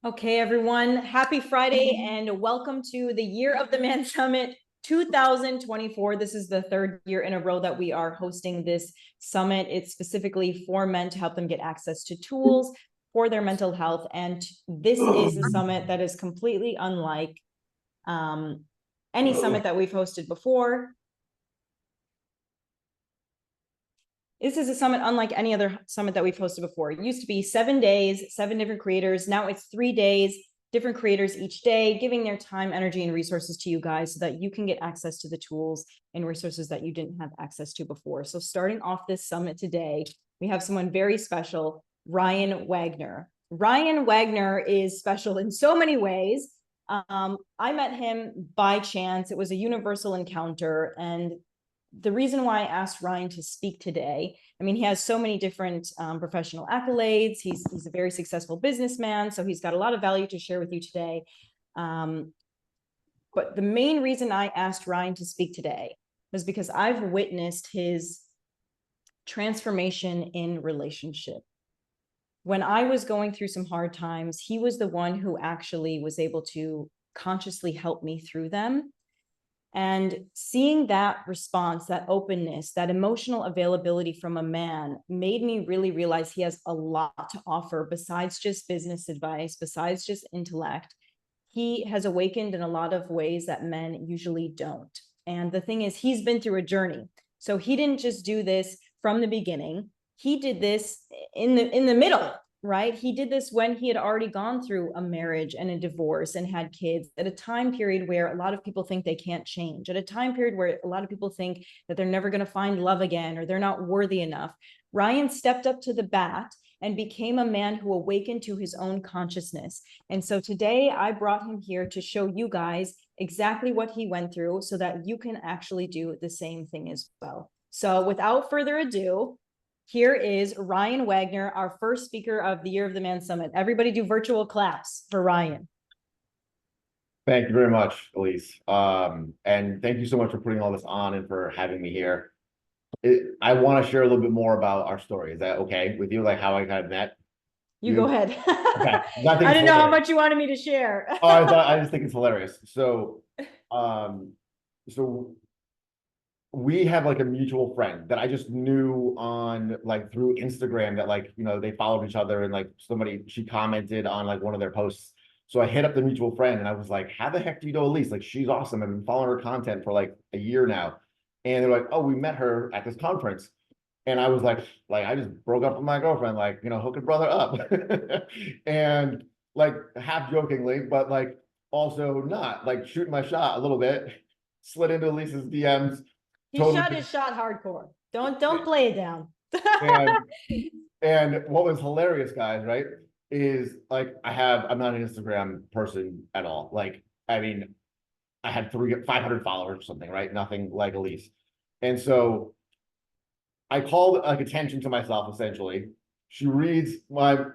Okay, everyone, happy Friday and welcome to the Year of the Man Summit 2024. This is the third year in a row that we are hosting this summit. It's specifically for men to help them get access to tools for their mental health. And this is a summit that is completely unlike any summit that we've hosted before. This is a summit unlike any other summit that we've hosted before. It used to be 7 days, 7 different creators. Now it's 3 days, different creators each day, giving their time, energy, and resources to you guys so that you can get access to the tools and resources that you didn't have access to before. So starting off this summit today, we have someone very special, Ryan Wagner. Ryan Wagner is special in so many ways. I met him by chance. It was a universal encounter, and the reason why I asked Ryan to speak today, I mean, he has so many different professional accolades. He's a very successful businessman, so he's got a lot of value to share with you today. But the main reason I asked Ryan to speak today was because I've witnessed his transformation in relationship. When I was going through some hard times, he was the one who actually was able to consciously help me through them. And seeing that response, that openness, that emotional availability from a man made me really realize he has a lot to offer besides just business advice, besides just intellect. He has awakened in a lot of ways that men usually don't. And the thing is, he's been through a journey. So he didn't just do this from the beginning. He did this in the middle, right? He did this when he had already gone through a marriage and a divorce and had kids at a time period where a lot of people think they can't change, at a time period where a lot of people think that they're never going to find love again or they're not worthy enough. Ryan stepped up to the bat and became a man who awakened to his own consciousness. And so today I brought him here to show you guys exactly what he went through so that you can actually do the same thing as well. So without further ado, here is Ryan Wagner, our first speaker of the Year of the Man Summit. Everybody do virtual claps for Ryan. Thank you very much, Elise. And thank you so much for putting all this on and for having me here. I want to share a little bit more about our story. Is that okay with you? Like how I kind of met? You go ahead. Okay. I didn't know how much you wanted me to share. Oh, I just think it's hilarious. So, so we have like a mutual friend that I just knew on like through Instagram that like, they followed each other and like she commented on like one of their posts. So I hit up the mutual friend and I was like, how the heck do you know Elise? Like, she's awesome. I've been following her content for like a year now. And they're like, oh, we met her at this conference. And I was like, I just broke up with my girlfriend, like, hook a brother up. And like half jokingly, but like also not like shooting my shot a little bit, slid into Elise's DMs. He shot his shot hardcore. Don't play it down. and what was hilarious, guys, right, is like I'm not an Instagram person at all. Like, I mean, I had 500 followers or something, right? Nothing like Elise. And so I called like attention to myself essentially. She reads my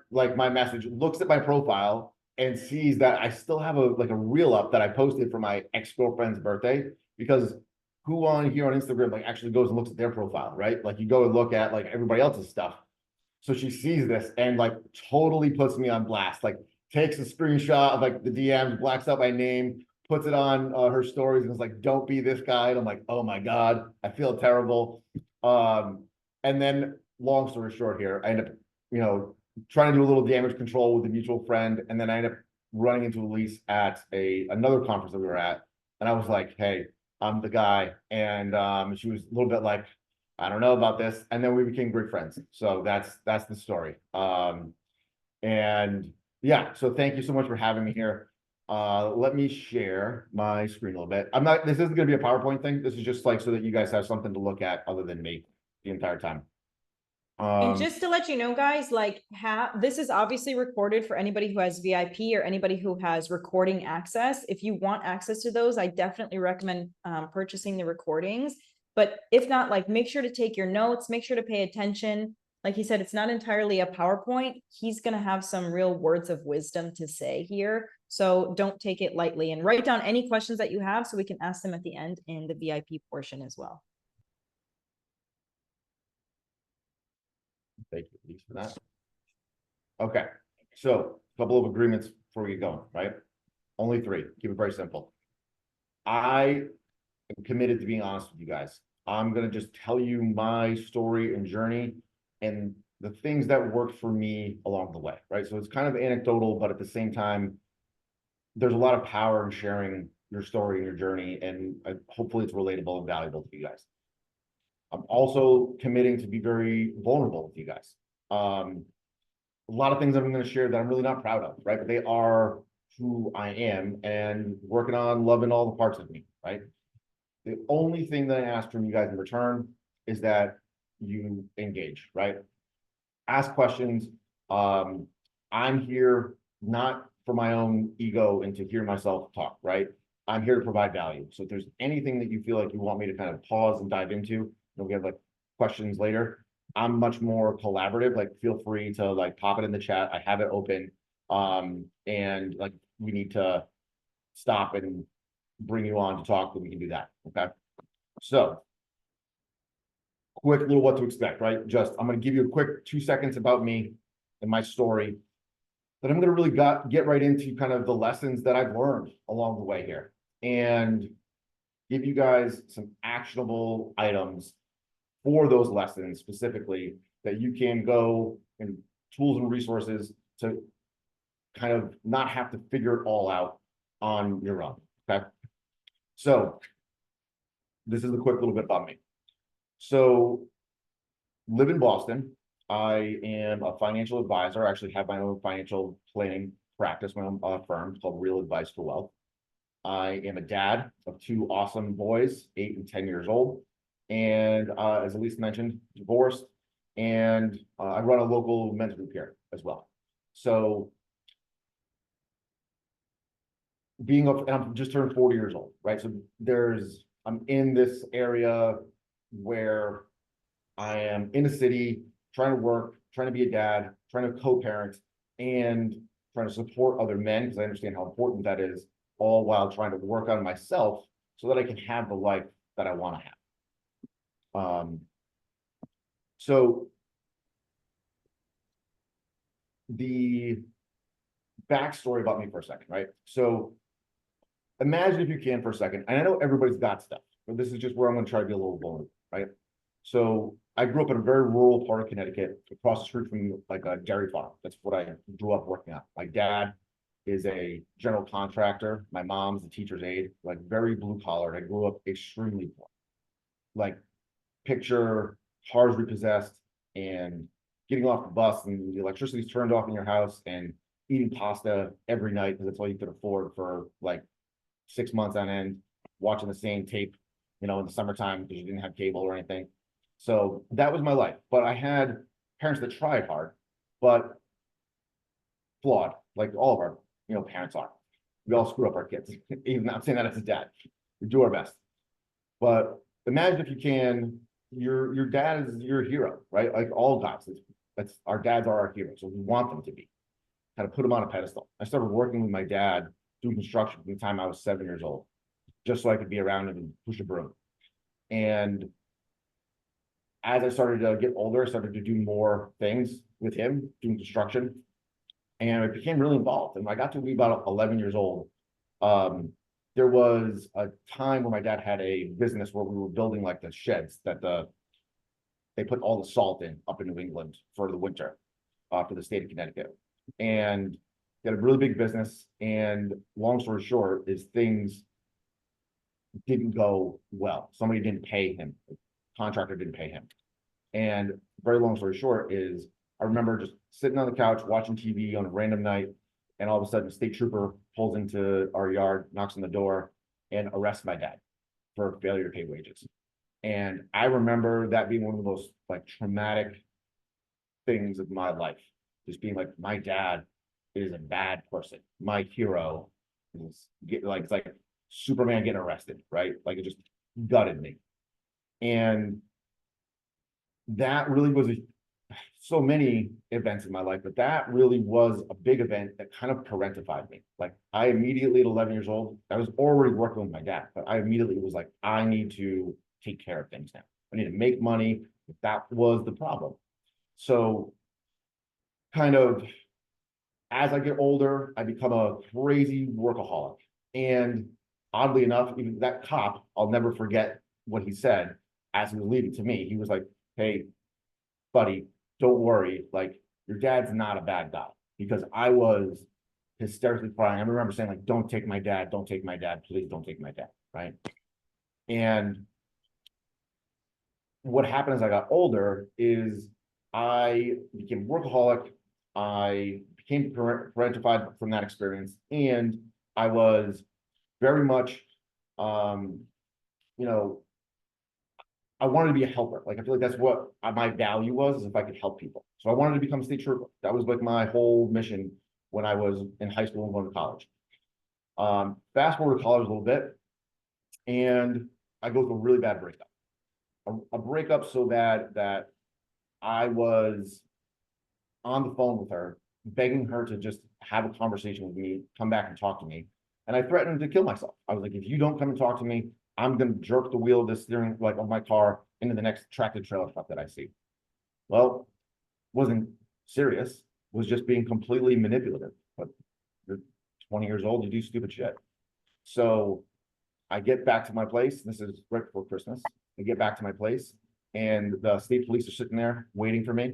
message, looks at my profile, and sees that I still have a reel up that I posted for my ex-girlfriend's birthday, because who on here on Instagram like actually goes and looks at their profile, right? Like you go and look at like everybody else's stuff. So she sees this and like totally puts me on blast, like takes a screenshot of like the DMs, blacks out my name, puts it on her stories, and is like, don't be this guy. And I'm like, oh my God, I feel terrible. And then long story short here, I end up, trying to do a little damage control with a mutual friend. And then I end up running into Elise at another conference that we were at. And I was like, hey, I'm the guy. And she was a little bit like, I don't know about this. And then we became great friends. So that's the story. And yeah, so thank you so much for having me here. Let me share my screen a little bit. This isn't going to be a PowerPoint thing. This is just like so that you guys have something to look at other than me the entire time. And just to let you know, guys, like this is obviously recorded for anybody who has VIP or anybody who has recording access. If you want access to those, I definitely recommend purchasing the recordings. But if not, like, make sure to take your notes, make sure to pay attention. Like he said, it's not entirely a PowerPoint. He's going to have some real words of wisdom to say here. So don't take it lightly, and write down any questions that you have so we can ask them at the end in the VIP portion as well. Thank you, Elise, for that. Okay, so a couple of agreements before we get going, right? Only three. Keep it very simple. I am committed to being honest with you guys. I'm going to just tell you my story and journey and the things that worked for me along the way, right? So it's kind of anecdotal, but at the same time, there's a lot of power in sharing your story and your journey, and hopefully it's relatable and valuable to you guys. I'm also committing to be very vulnerable with you guys. A lot of things I'm going to share that I'm really not proud of, right? But they are who I am and working on loving all the parts of me, right? The only thing that I ask from you guys in return is that you engage, right? Ask questions. I'm here not for my own ego and to hear myself talk, right? I'm here to provide value. So if there's anything that you feel like you want me to kind of pause and dive into, we have like questions later. I'm much more collaborative. Like, feel free to like pop it in the chat. I have it open. And like, we need to stop and bring you on to talk, then we can do that. Okay. So quick little what to expect, right? Just, I'm going to give you a quick 2 seconds about me and my story. But I'm going to really get right into kind of the lessons that I've learned along the way here and give you guys some actionable items for those lessons specifically that you can go and tools and resources to kind of not have to figure it all out on your own. Okay. So this is a quick little bit about me. So live in Boston. I am a financial advisor. I actually have my own financial planning practice, my own firm called Real Advice for Wealth. I am a dad of two awesome boys, 8 and 10 years old. And as Elise mentioned, divorced. And I run a local men's group here as well. So and I'm just turned 40 years old, right? So I'm in this area where I am in a city, trying to work, trying to be a dad, trying to co-parent, and trying to support other men, because I understand how important that is, all while trying to work on myself so that I can have the life that I want to have. So the backstory about me for a second, right? So imagine, if you can, for a second, and I know everybody's got stuff, but this is just where I'm going to try to be a little vulnerable, right? So I grew up in a very rural part of Connecticut, across the street from like a dairy farm. That's what I grew up working on. My dad is a general contractor. My mom's a teacher's aide, like very blue collar. I grew up extremely poor. Like, picture cars repossessed and getting off the bus and the electricity's turned off in your house and eating pasta every night because that's all you could afford for like 6 months on end, watching the same tape, in the summertime because you didn't have cable or anything. So that was my life. But I had parents that tried hard, but flawed, like all of our, parents are. We all screw up our kids. Even I'm saying that as a dad. We do our best. But imagine, if you can, your dad is your hero, right? Like all guys, that's our dads are our heroes. So we want them to be. Kind of put them on a pedestal. I started working with my dad doing construction from the time I was 7 years old, just so I could be around him and push a broom. And as I started to get older, I started to do more things with him, doing construction, and I became really involved. And when I got to be about 11 years old, there was a time when my dad had a business where we were building like the sheds that they put all the salt in up in New England for the winter, for the state of Connecticut. And he had a really big business. And long story short is, things didn't go well. Somebody didn't pay him. The contractor didn't pay him. And very long story short is, I remember just sitting on the couch watching TV on a random night, and all of a sudden a state trooper pulls into our yard, knocks on the door, and arrests my dad for failure to pay wages. And I remember that being one of the most like traumatic things of my life, just being like, my dad is a bad person. My hero is it's like Superman getting arrested, right? Like, it just gutted me. And that really was so many events in my life, but that really was a big event that kind of parentified me. Like, I immediately at 11 years old, I was already working with my dad, but I immediately was like, I need to take care of things now. I need to make money. That was the problem. So kind of as I get older, I become a crazy workaholic. And oddly enough, even that cop, I'll never forget what he said as he was leaving to me. He was like, "Hey, buddy, don't worry. Like, your dad's not a bad guy." Because I was hysterically crying. I remember saying, like, "Don't take my dad, don't take my dad, please don't take my dad." Right. And what happened as I got older is I became workaholic. I became parentified from that experience, and I was very much, um, you know, I wanted to be a helper. Like I feel like that's what my value was, is if I could help people. So I wanted to become a state trooper. That was like my whole mission when I was in high school and going to college. Fast forward to college a little bit, and I go through a really bad breakup. A breakup so bad that I was on the phone with her, begging her to just have a conversation with me, come back and talk to me. And I threatened to kill myself. I was like, if you don't come and talk to me, I'm going to jerk the wheel of the steering, like, of my car into the next tractor trailer truck that I see. Well, wasn't serious, was just being completely manipulative. But you're 20 years old, you do stupid shit. So I get back to my place. This is right before Christmas. I get back to my place, and the state police are sitting there waiting for me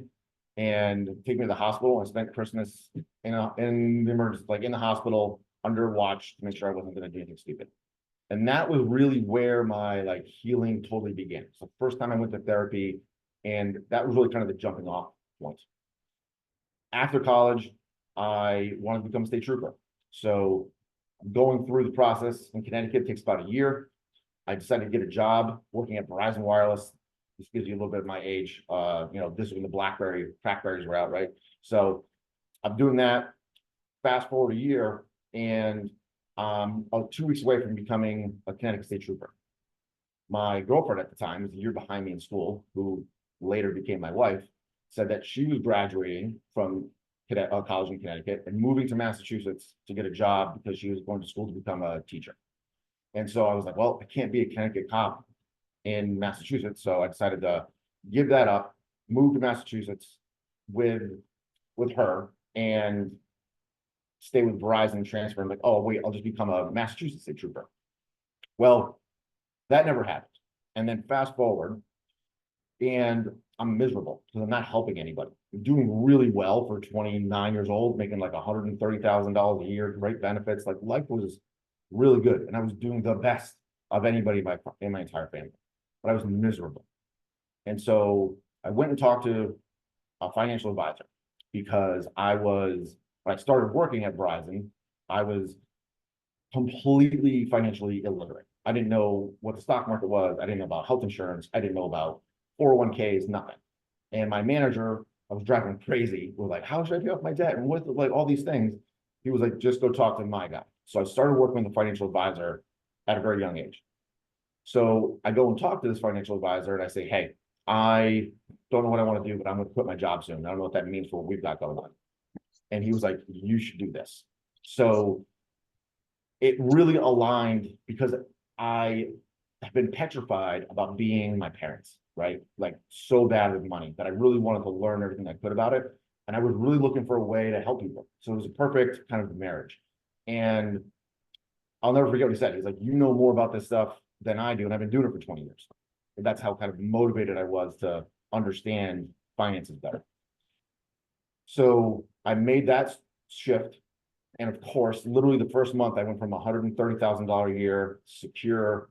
and take me to the hospital. I spent Christmas in the emergency, like in the hospital under watch to make sure I wasn't going to do anything stupid. And that was really where my like healing totally began. So first time I went to therapy, and that was really kind of the jumping off point. After college, I wanted to become a state trooper. So going through the process in Connecticut takes about a year. I decided to get a job working at Verizon Wireless. This gives you a little bit of my age. This is when the Blackberries were out, right? So I'm doing that. Fast forward a year, and 2 weeks away from becoming a Connecticut State Trooper. My girlfriend at the time, was a year behind me in school, who later became my wife, said that she was graduating from college in Connecticut and moving to Massachusetts to get a job because she was going to school to become a teacher. And so I was like, well, I can't be a Connecticut cop in Massachusetts. So I decided to give that up, move to Massachusetts with her, and stay with Verizon and transfer. I'm like, oh, wait, I'll just become a Massachusetts state trooper. Well, that never happened. And then fast forward, and I'm miserable because I'm not helping anybody. I'm doing really well for 29 years old, making like $130,000 a year, great benefits. Like life was really good. And I was doing the best of anybody in my entire family, but I was miserable. And so I went and talked to a financial advisor, because when I started working at Verizon, I was completely financially illiterate. I didn't know what the stock market was. I didn't know about health insurance. I didn't know about 401ks, nothing. And my manager, I was driving crazy, was like, how should I pay off my debt? And with like all these things, he was like, just go talk to my guy. So I started working with a financial advisor at a very young age. So I go and talk to this financial advisor and I say, hey, I don't know what I want to do, but I'm going to quit my job soon. I don't know what that means for what we've got going on. And he was like, you should do this. So it really aligned, because I have been petrified about being my parents, right? Like so bad with money that I really wanted to learn everything I could about it. And I was really looking for a way to help people. So it was a perfect kind of marriage. And I'll never forget what he said. He's like, you know more about this stuff than I do, and I've been doing it for 20 years. And that's how kind of motivated I was to understand finances better. So I made that shift. And of course, literally the first month, I went from $130,000 a year, secure,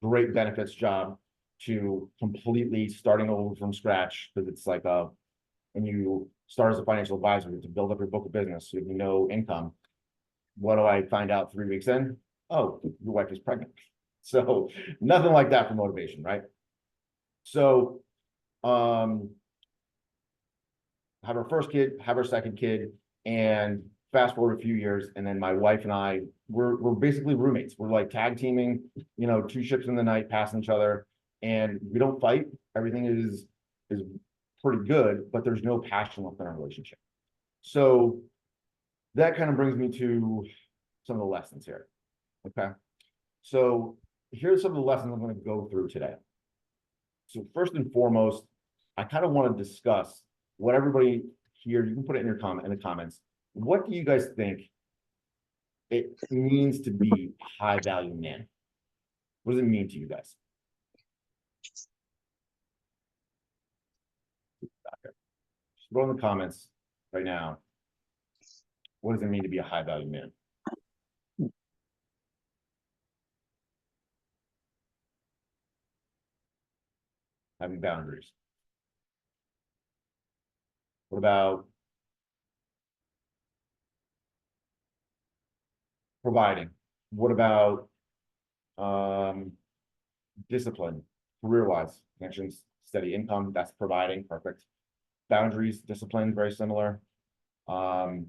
great benefits job, to completely starting over from scratch. Because it's like when you start as a financial advisor, you have to build up your book of business. So you have no income. What do I find out 3 weeks in? Oh, your wife is pregnant. So nothing like that for motivation, right? So have our first kid, have our second kid, and fast forward a few years, and then my wife and I, we're basically roommates. We're like tag teaming, 2 ships in the night, passing each other, and we don't fight. Everything is pretty good, but there's no passion within our relationship. So that kind of brings me to some of the lessons here. Okay. So here's some of the lessons I'm going to go through today. So first and foremost, I kind of want to discuss what everybody here, you can put it in the comments, what do you guys think it means to be a high value man? What does it mean to you guys? Just throw in the comments right now. What does it mean to be a high value man? Having boundaries. What about providing? What about discipline, career-wise? Mentions steady income, that's providing, perfect. Boundaries, discipline, very similar. Core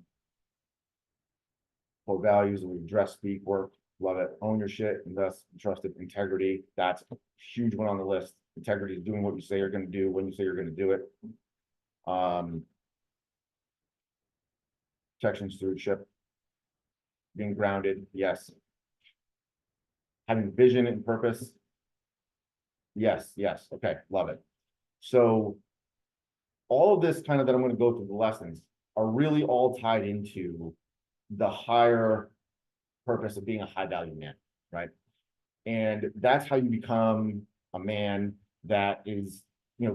values, we address, speak, work, love it. Own your shit, invest, trusted, integrity. That's a huge one on the list. Integrity is doing what you say you're going to do when you say you're going to do it. Protection, stewardship, being grounded, yes. Having vision and purpose, yes, yes. Okay, love it. So all of this kind of that I'm going to go through the lessons are really all tied into the higher purpose of being a high value man, right? And that's how you become a man that is,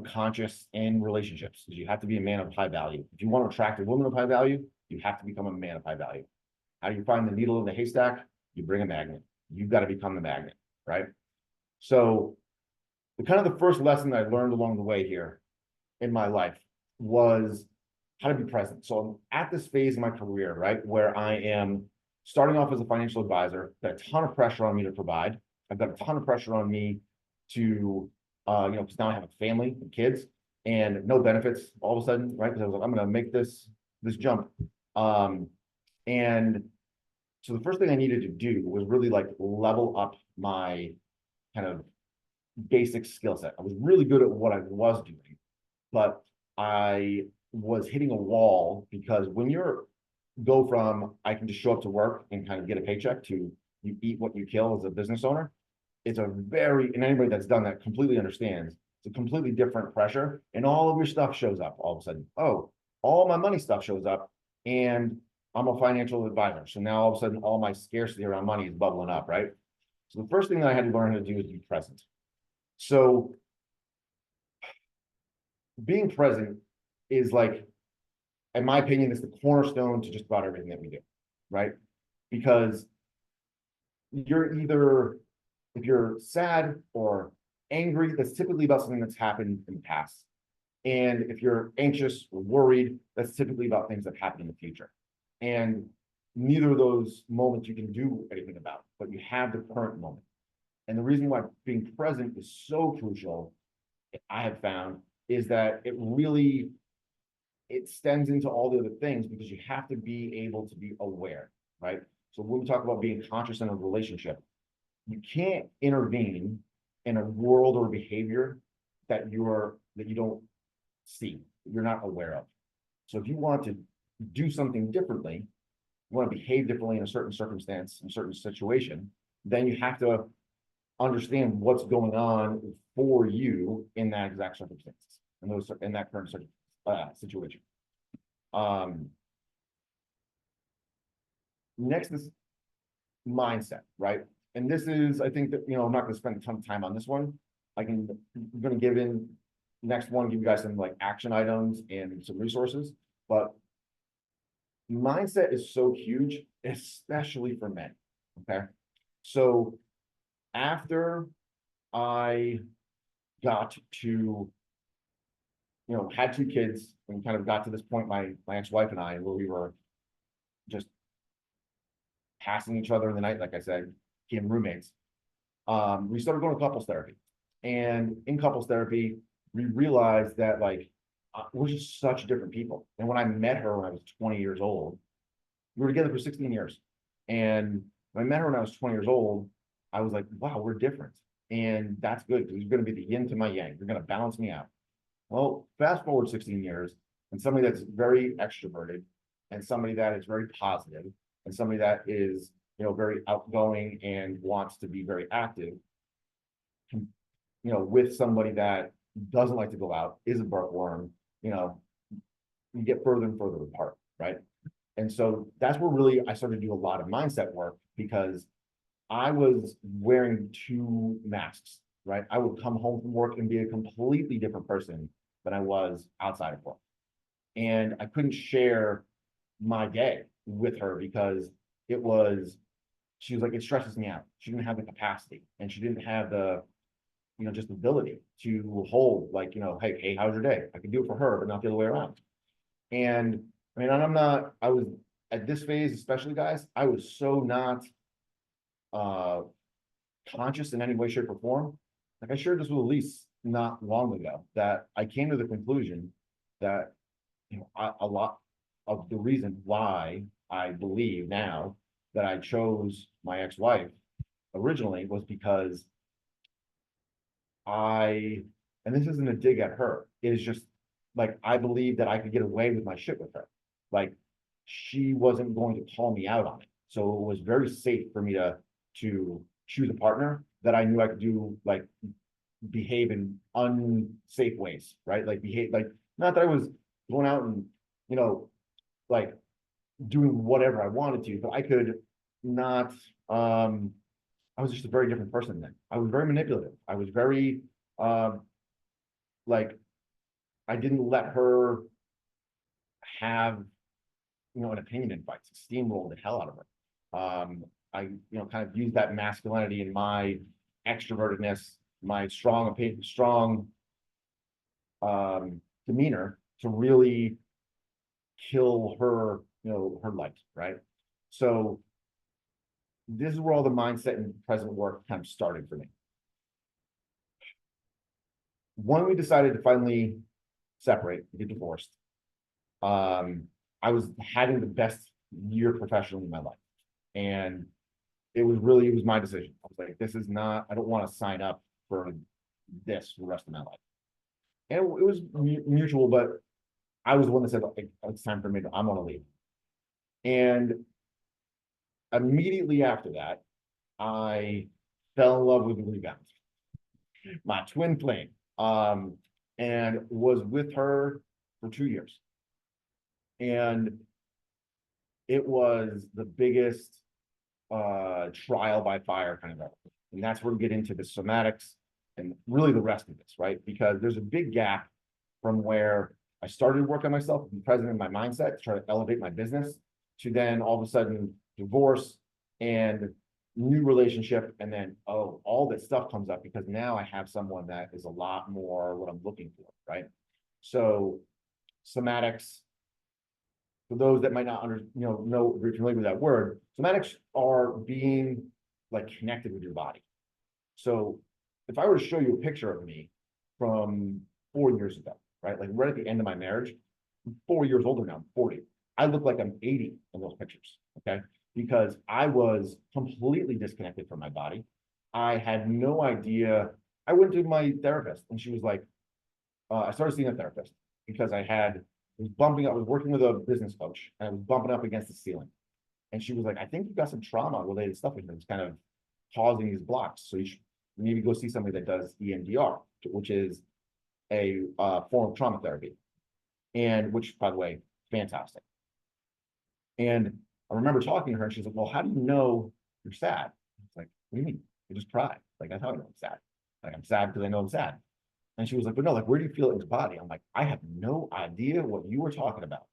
conscious in relationships. Is you have to be a man of high value. If you want to attract a woman of high value, you have to become a man of high value. How do you find the needle in the haystack? You bring a magnet. You've got to become the magnet, right? So the first lesson I learned along the way here in my life was how to be present. So I'm at this phase in my career, right, where I am starting off as a financial advisor, got a ton of pressure on me to provide. I've got a ton of pressure on me to, because now I have a family and kids and no benefits all of a sudden, right? Because I was like, I'm going to make this jump. And so the first thing I needed to do was really like level up my kind of basic skill set. I was really good at what I was doing, but I was hitting a wall because when you're go from I can just show up to work and kind of get a paycheck to you eat what you kill as a business owner, it's a very, and anybody that's done that completely understands, it's a completely different pressure, and all of your stuff shows up all of a sudden. Oh, all my money stuff shows up, and I'm a financial advisor. So now all of a sudden, all my scarcity around money is bubbling up, right? So the first thing that I had to learn how to do is be present. So being present is like, in my opinion, is the cornerstone to just about everything that we do, right? Because you're either, if you're sad or angry, that's typically about something that's happened in the past. And if you're anxious or worried, that's typically about things that happen in the future. And neither of those moments you can do anything about, but you have the current moment. And the reason why being present is so crucial, I have found, is that it extends into all the other things because you have to be able to be aware, right? So when we talk about being conscious in a relationship, you can't intervene in a world or behavior that you don't see, you're not aware of. So if you want to do something differently, you want to behave differently in a certain circumstance, in a certain situation, then you have to understand what's going on for you in that exact circumstances, in that current situation. Next is mindset, right? And this is, I think that, I'm not going to spend a ton of time on this one. I'm going to give you guys some like action items and some resources, but mindset is so huge, especially for men. Okay. So after I got to, had 2 kids and kind of got to this point, my ex-wife and I, where we were just passing each other in the night, like I said, became roommates. We started going to couples therapy. And in couples therapy, we realized that we're just such different people. And when I met her when I was 20 years old, we were together for 16 years. And when I met her when I was 20 years old, I was like, wow, we're different. And that's good because you're going to be the yin to my yang. You're going to balance me out. Well, fast forward 16 years, and somebody that's very extroverted, and somebody that is very positive, and somebody that is, very outgoing and wants to be very active, with somebody that doesn't like to go out, is a bookworm, you get further and further apart, right? And so that's where really I started to do a lot of mindset work, because I was wearing two masks, right? I would come home from work and be a completely different person than I was outside of work. And I couldn't share my day with her because she was like, it stresses me out. She didn't have the capacity, and she didn't have the, just the ability to hold, like, hey, how's your day? I can do it for her, but not the other way around. And I mean, I was at this phase, especially, guys, I was so not conscious in any way, shape, or form. Like, I shared this with Elise not long ago, that I came to the conclusion that, a lot of the reason why I believe now that I chose my ex-wife originally was because and this isn't a dig at her, it is just like, I believe that I could get away with my shit with her. Like, she wasn't going to call me out on it. So it was very safe for me to choose a partner that I knew I could behave in unsafe ways, right? Like, behave, like, not that I was going out and, like, doing whatever I wanted to, but I could not, I was just a very different person then. I was very manipulative. I was very, like, I didn't let her have, an opinion in fights, steamroll the hell out of her. I, kind of used that masculinity and my extrovertedness, my strong opinion, strong demeanor to really kill her, her life, right? So this is where all the mindset and present work kind of started for me. When we decided to finally separate, get divorced, I was having the best year professionally in my life. And it was my decision. I was like, I don't want to sign up for this for the rest of my life. And it was mutual, but I was the one that said, it's time for me I'm going to leave. And immediately after that, I fell in love with the rebound, my twin flame, and was with her for 2 years. And it was the biggest trial by fire kind of ever. And that's where we get into the somatics and really the rest of this, right? Because there's a big gap from where I started work on myself, be present in my mindset, to try to elevate my business, to then all of a sudden divorce and new relationship. And then, all this stuff comes up because now I have someone that is a lot more what I'm looking for, right? So somatics, for those that might not know if you're familiar with that word, somatics are being like connected with your body. So if I were to show you a picture of me from 4 years ago, right? Like right at the end of my marriage, I'm 4 years older now, I'm 40. I look like I'm 80 in those pictures, okay? Because I was completely disconnected from my body. I had no idea. I went to my therapist and she was like, I started seeing a therapist because I was working with a business coach and I was bumping up against the ceiling. And she was like, I think you've got some trauma related stuff in here that's kind of causing these blocks. So you should maybe go see somebody that does EMDR, which is a form of trauma therapy. And which, by the way, fantastic. And I remember talking to her and she's like, well, how do you know you're sad? I was like, what do you mean? I just cry. Like, that's how I know I'm sad. Like, I'm sad because I know I'm sad. And she was like, but no, like, where do you feel it in your body? I'm like, I have no idea what you were talking about.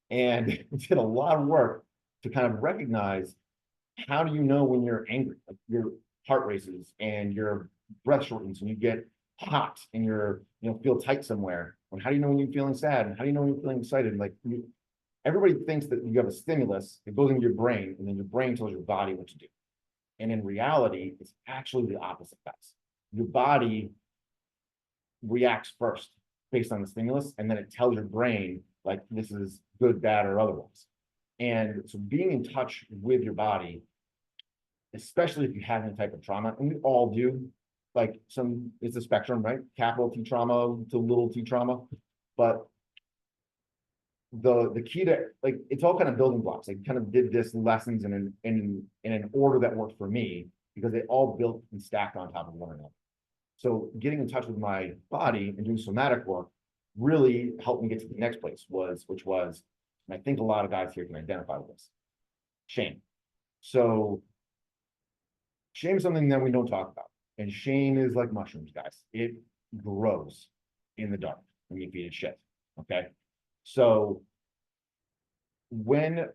And did a lot of work to kind of recognize, how do you know when you're angry? Like, your heart races and your breath shortens and you get hot and you're, feel tight somewhere. And how do you know when you're feeling sad? And how do you know when you're feeling excited? Like, everybody thinks that you have a stimulus, it goes into your brain, and then your brain tells your body what to do. And in reality, it's actually the opposite, guys. Your body reacts first based on the stimulus, and then it tells your brain, like, this is good, bad, or otherwise. And so being in touch with your body, especially if you have any type of trauma, and we all do, like, it's a spectrum, right? Capital T trauma to little t trauma. But the key to, like, it's all kind of building blocks. I kind of did this lessons in an order that worked for me, because they all built and stacked on top of one another. So getting in touch with my body and doing somatic work really helped me get to the next place, which was And I think a lot of guys here can identify with this. Shame. So shame is something that we don't talk about. And shame is like mushrooms, guys. It grows in the dark when you feed it shit. Okay. So when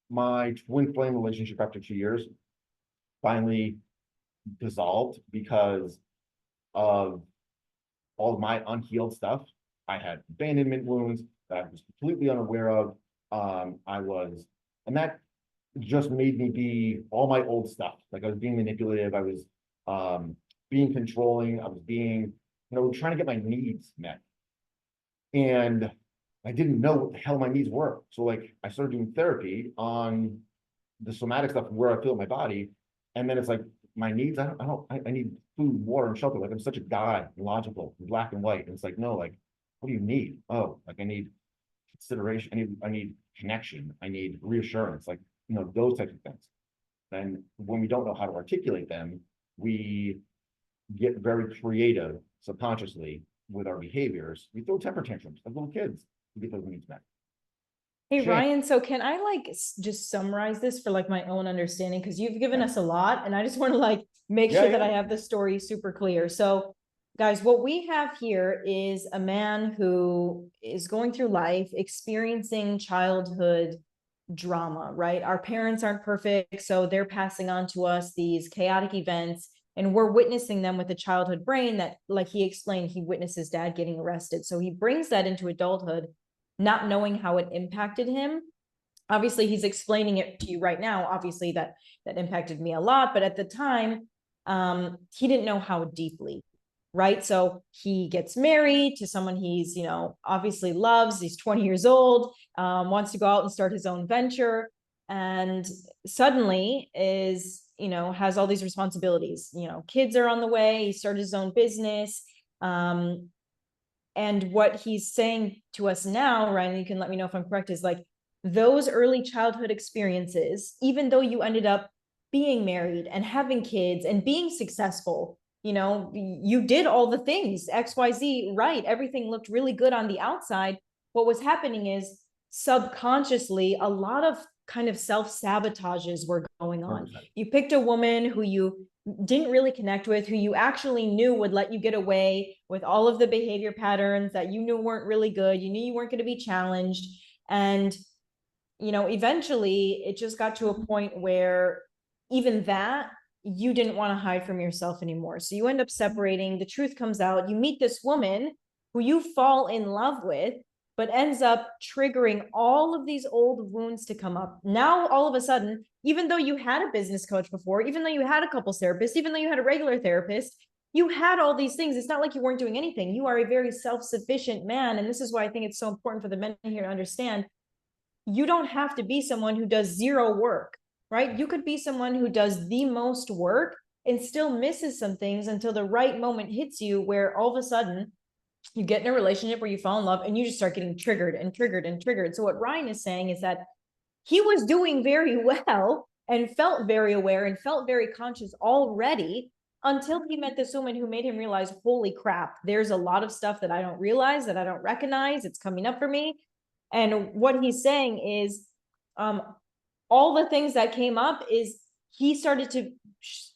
my twin flame relationship after 2 years finally dissolved because of all of my unhealed stuff, I had abandonment wounds that I was completely unaware of. And that just made me be all my old stuff. Like I was being manipulative, I was being controlling, I was being, trying to get my needs met. And I didn't know what the hell my needs were. So like I started doing therapy on the somatic stuff, where I feel in my body. And then it's like my needs, I need food, water, and shelter. Like I'm such a guy, logical, black and white. And it's like, no, like, what do you need? Oh, like I need consideration. I need connection. I need reassurance, like, those types of things. And when we don't know how to articulate them, we get very creative subconsciously with our behaviors. We throw temper tantrums like little kids to get those needs met. Hey, Shame. Ryan, so can I just summarize this for like my own understanding? Because you've given us a lot and I just want to like make sure that I have the story super clear. So guys, what we have here is a man who is going through life, experiencing childhood drama, right? Our parents aren't perfect, so they're passing on to us these chaotic events, and we're witnessing them with a childhood brain that, like he explained, he witnessed his dad getting arrested. So he brings that into adulthood, not knowing how it impacted him. Obviously, he's explaining it to you right now. Obviously, that impacted me a lot, but at the time, he didn't know how deeply, right? So he gets married to someone he's, obviously loves. He's 20 years old, wants to go out and start his own venture, and suddenly is, has all these responsibilities. Kids are on the way. He started his own business. And what he's saying to us now, Ryan, you can let me know if I'm correct, is like those early childhood experiences, even though you ended up being married and having kids and being successful, you did all the things, XYZ, right? Everything looked really good on the outside. What was happening is subconsciously, a lot of kind of self-sabotages were going on. 100%. You picked a woman who you didn't really connect with, who you actually knew would let you get away with all of the behavior patterns that you knew weren't really good. You knew you weren't going to be challenged. And, eventually it just got to a point where even that, you didn't want to hide from yourself anymore. So you end up separating, the truth comes out, you meet this woman who you fall in love with, but ends up triggering all of these old wounds to come up. Now, all of a sudden, even though you had a business coach before, even though you had a couples therapist, even though you had a regular therapist, you had all these things. It's not like you weren't doing anything. You are a very self-sufficient man. And this is why I think it's so important for the men here to understand, you don't have to be someone who does zero work, right? You could be someone who does the most work and still misses some things until the right moment hits you, where all of a sudden you get in a relationship where you fall in love and you just start getting triggered and triggered and triggered. So what Ryan is saying is that he was doing very well and felt very aware and felt very conscious already until he met this woman who made him realize, holy crap, there's a lot of stuff that I don't realize, that I don't recognize. It's coming up for me. And what he's saying is, all the things that came up is he started to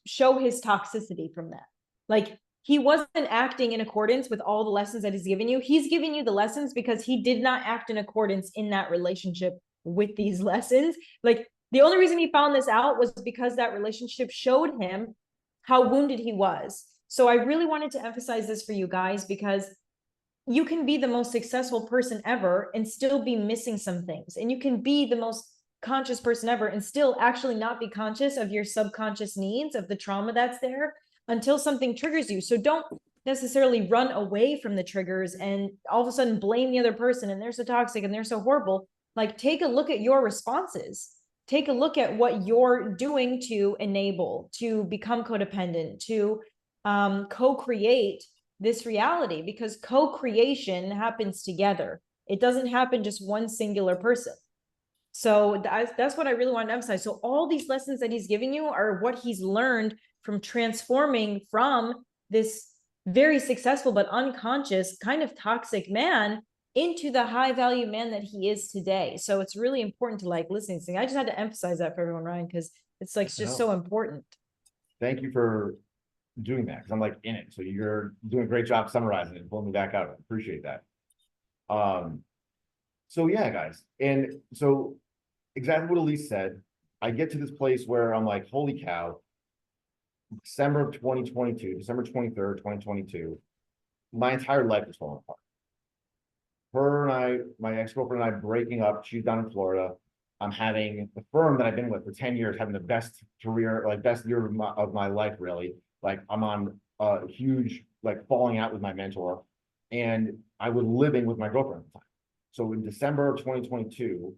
show his toxicity from that. Like, he wasn't acting in accordance with all the lessons that he's given you. He's giving you the lessons because he did not act in accordance in that relationship with these lessons. Like, the only reason he found this out was because that relationship showed him how wounded he was. So I really wanted to emphasize this for you guys, because you can be the most successful person ever and still be missing some things. And you can be the most conscious person ever and still actually not be conscious of your subconscious needs, of the trauma that's there, until something triggers you. So don't necessarily run away from the triggers and all of a sudden blame the other person and they're so toxic and they're so horrible. Like, take a look at your responses. Take a look at what you're doing to enable, to become codependent, to co-create this reality, because co-creation happens together. It doesn't happen just one singular person. So that's what I really want to emphasize. So all these lessons that he's giving you are what he's learned from transforming from this very successful but unconscious kind of toxic man into the high value man that he is today. So it's really important to like listen to. I just had to emphasize that for everyone, Ryan, because it's like just so important. Thank you for doing that, because I'm like in it. So you're doing a great job summarizing it and pulling me back out of it. Appreciate that. So yeah, guys. And so exactly what Elise said, I get to this place where I'm like, holy cow, December of 2022, December 23rd, 2022, my entire life is falling apart. Her and I, my ex-girlfriend and I breaking up. She's down in Florida. I'm having the firm that I've been with for 10 years, having the best career, like best year of my life, really. Like I'm on a huge, like falling out with my mentor. And I was living with my girlfriend at the time. So in December of 2022,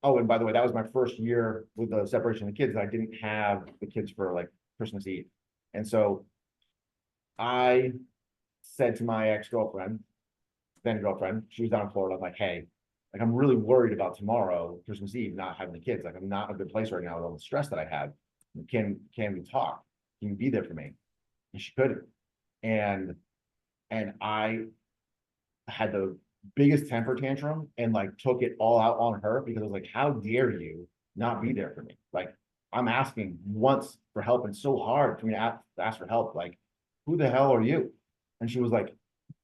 oh, and by the way, that was my first year with the separation of the kids. I didn't have the kids for like Christmas Eve. And so I said to my ex-girlfriend, then girlfriend, she was down in Florida. I'm like, hey, like I'm really worried about tomorrow, Christmas Eve, not having the kids. Like I'm not in a good place right now with all the stress that I have. Can we talk? Can you be there for me? And she couldn't. And I had the biggest temper tantrum and like took it all out on her, because I was like, how dare you not be there for me? Like I'm asking once for help, and so hard for me to ask for help. Like, who the hell are you? And she was like,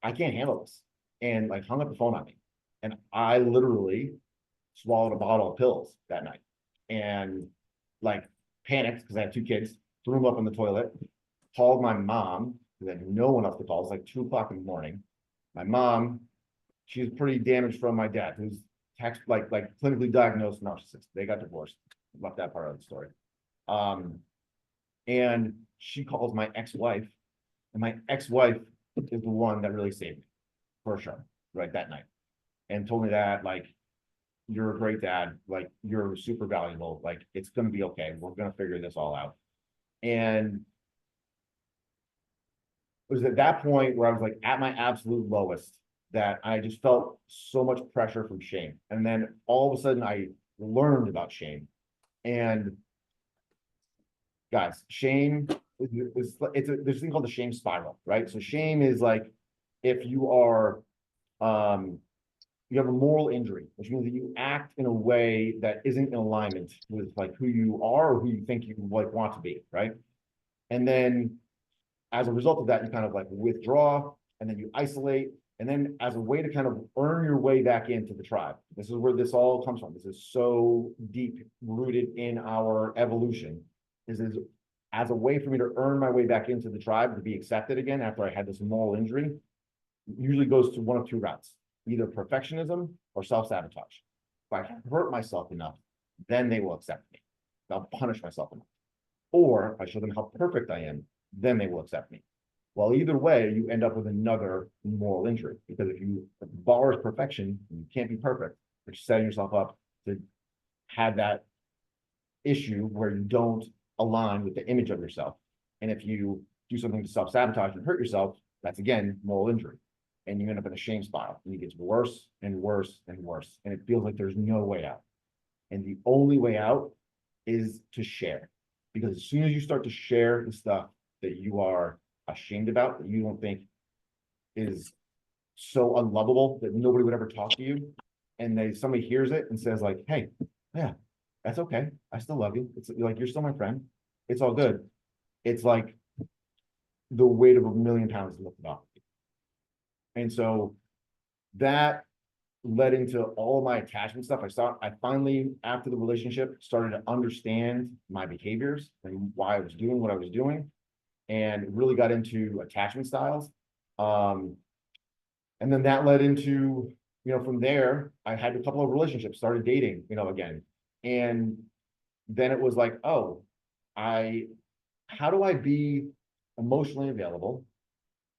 I can't handle this. And like hung up the phone on me. And I literally swallowed a bottle of pills that night and like panicked because I had two kids, threw them up in the toilet, called my mom because I had no one else to call. It was like 2 o'clock in the morning. My mom, she's pretty damaged from my dad, who's like clinically diagnosed narcissist. They got divorced. Left that part of the story. And she calls my ex-wife, and my ex-wife is the one that really saved me, for sure, right that night, and told me that like, you're a great dad, like you're super valuable, like it's gonna be okay. We're gonna figure this all out. And it was at that point where I was like at my absolute lowest, that I just felt so much pressure from shame. And then all of a sudden I learned about shame. And guys, shame is there's a thing called the shame spiral, right? So shame is like if you are you have a moral injury, which means that you act in a way that isn't in alignment with like who you are or who you think you like want to be, right? And then as a result of that, you kind of like withdraw, and then you isolate, and then as a way to kind of earn your way back into the tribe. This is where this all comes from. This is so deep rooted in our evolution. This is as a way for me to earn my way back into the tribe, to be accepted again after I had this moral injury. Usually goes to one of two routes, either perfectionism or self-sabotage. If I hurt myself enough, then they will accept me. I'll punish myself enough. Or if I show them how perfect I am, then they will accept me. Well, either way, you end up with another moral injury, because if the bar is perfection, you can't be perfect, but you're setting yourself up to have that issue where you don't align with the image of yourself. And if you do something to self-sabotage and hurt yourself, that's again moral injury. And you end up in a shame spiral, and it gets worse and worse and worse. And it feels like there's no way out. And the only way out is to share. Because as soon as you start to share the stuff that you are ashamed about, that you don't think is so unlovable that nobody would ever talk to you, and somebody hears it and says like, hey, yeah, that's okay, I still love you, it's like you're still my friend, it's all good, it's like the weight of a million pounds lifted off. And so that led into all of my attachment stuff. I finally, after the relationship, started to understand my behaviors and why I was doing what I was doing, and really got into attachment styles. And then that led into, from there, I had a couple of relationships, started dating, again. And then it was like, oh, how do I be emotionally available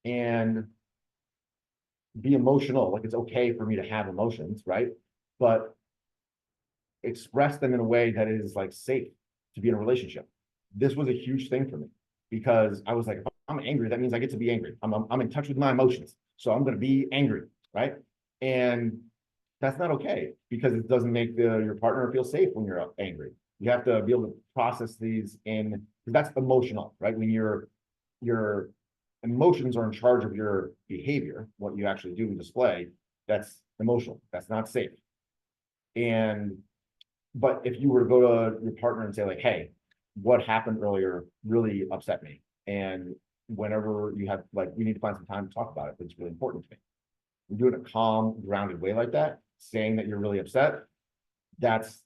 and be emotional? Like it's okay for me to have emotions, right? But express them in a way that is like safe to be in a relationship. This was a huge thing for me, because I was like, if I'm angry, that means I get to be angry. I'm in touch with my emotions, so I'm going to be angry, right? And that's not okay, because it doesn't make your partner feel safe when you're angry. You have to be able to process these because that's emotional, right? When your emotions are in charge of your behavior, what you actually do and display, that's emotional. That's not safe. And, but if you were to go to your partner and say like, hey, what happened earlier really upset me. And whenever you have, like, we need to find some time to talk about it, it's really important to me. You do it in a calm, grounded way like that, saying that you're really upset. That's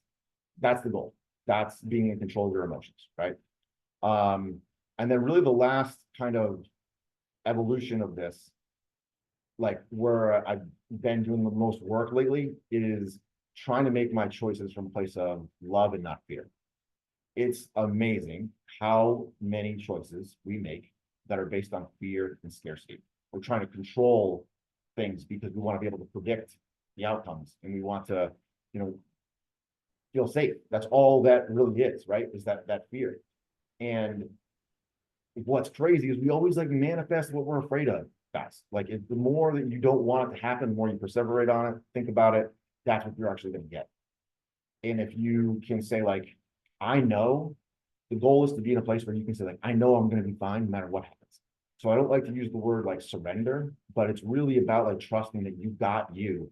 the goal. That's being in control of your emotions, right? And then really the last kind of evolution of this, like where I've been doing the most work lately, is trying to make my choices from a place of love and not fear. It's amazing how many choices we make that are based on fear and scarcity. We're trying to control things because we want to be able to predict the outcomes, and we want to, you know, feel safe. That's all that really is, right? Is that fear. And what's crazy is we always like manifest what we're afraid of fast. Like the more that you don't want it to happen, the more you perseverate on it, think about it, that's what you're actually going to get. And if you can say like, I know, the goal is to be in a place where you can say like, I know I'm going to be fine no matter what happens. So I don't like to use the word like surrender, but it's really about like trusting that you got you,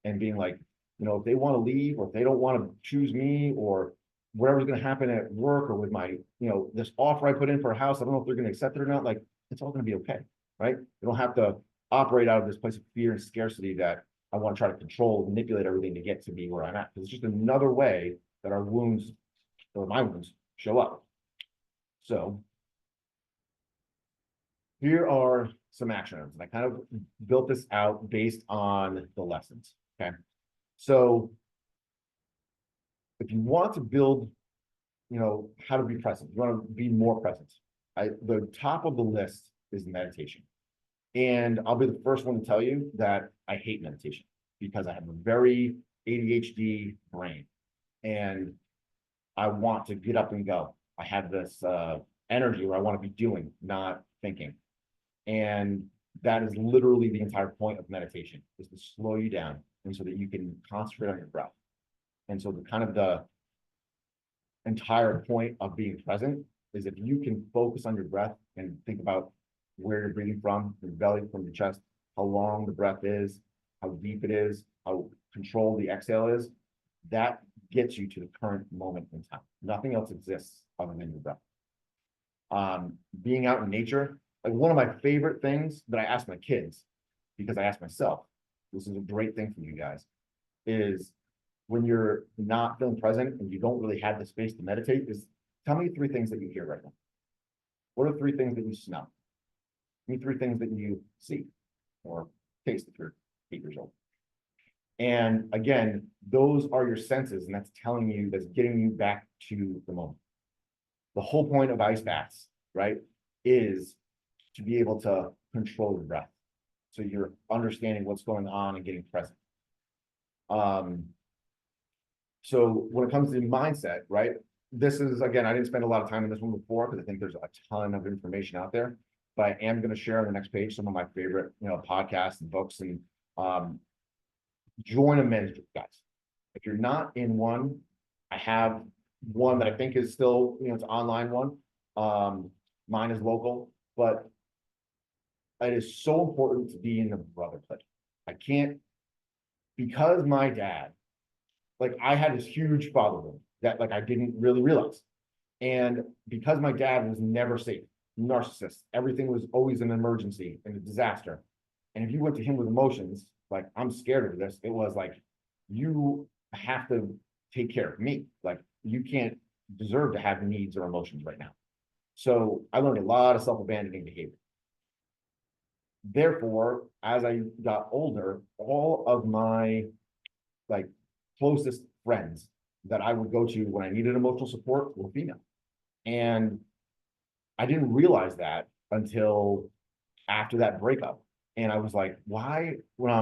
and being like, you know, if they want to leave, or if they don't want to choose me, or whatever's going to happen at work, or with my, you know, this offer I put in for a house, I don't know if they're going to accept it or not. Like, it's all going to be okay, right? You don't have to operate out of this place of fear and scarcity that I want to try to control, manipulate everything to get to be where I'm at. Because it's just another way that our wounds, or my wounds, show up. So here are some action items. And I kind of built this out based on the lessons. Okay. So if you want to build, you know, how to be present, you want to be more present, the top of the list is meditation. And I'll be the first one to tell you that I hate meditation because I have a very ADHD brain, and I want to get up and go. I have this energy where I want to be doing, not thinking. And that is literally the entire point of meditation, is to slow you down, and so that you can concentrate on your breath. And so the kind of the entire point of being present is if you can focus on your breath and think about where you're breathing from your belly, from your chest, how long the breath is, how deep it is, how controlled the exhale is, that gets you to the current moment in time. Nothing else exists other than your breath. Being out in nature, like one of my favorite things that I ask my kids, because I ask myself, this is a great thing for you guys, is when you're not feeling present and you don't really have the space to meditate, is tell me 3 things that you hear right now. What are 3 things that you smell? Give me 3 things that you see or taste if you're 8 years old. And again, those are your senses, and that's telling you, that's getting you back to the moment. The whole point of ice baths, right, is to be able to control your breath. So you're understanding what's going on and getting present. So when it comes to mindset, right, this is, again, I didn't spend a lot of time in this one before because I think there's a ton of information out there, but I am going to share on the next page some of my favorite, you know, podcasts and books, and join a men's group, guys. If you're not in one, I have one that I think is still, you know, it's an online one. Mine is local, but it is so important to be in the brotherhood. I can't, because my dad, like, I had this huge fatherhood that like I didn't really realize. And because my dad was never safe, narcissist, everything was always an emergency and a disaster. And if you went to him with emotions, like, I'm scared of this, it was like, you have to take care of me. Like, you can't deserve to have needs or emotions right now. So I learned a lot of self-abandoning behavior. Therefore, as I got older, all of my like closest friends that I would go to when I needed emotional support were female. And I didn't realize that until after that breakup. And I was like, why, when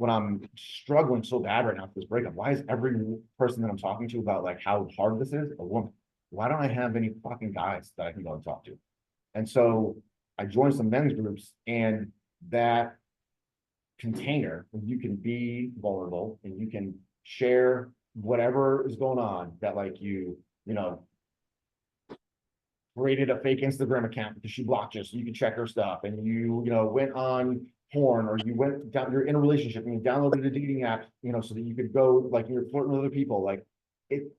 I'm struggling so bad right now with this breakup, why is every person that I'm talking to about like how hard this is a woman? Why don't I have any fucking guys that I can go and talk to? And so I joined some men's groups, and that container where you can be vulnerable and you can share whatever is going on that, like, you know, created a fake Instagram account because she blocked you so you can check her stuff, and you know, went on porn, or you went down, you're in a relationship and you downloaded a dating app, you know, so that you could go, like, you're flirting with other people, like,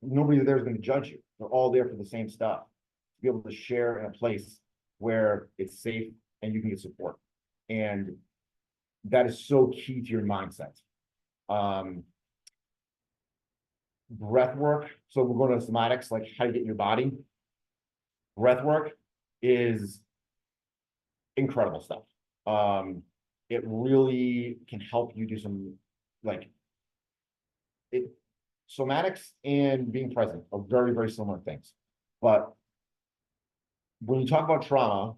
nobody there is going to judge you. They're all there for the same stuff. To be able to share in a place where it's safe and you can get support. And that is so key to your mindset. Breath work. So we're going to somatics, like how you get in your body. Breath work is incredible stuff. It really can help you do some, like, somatics and being present are very, very similar things. But when you talk about trauma,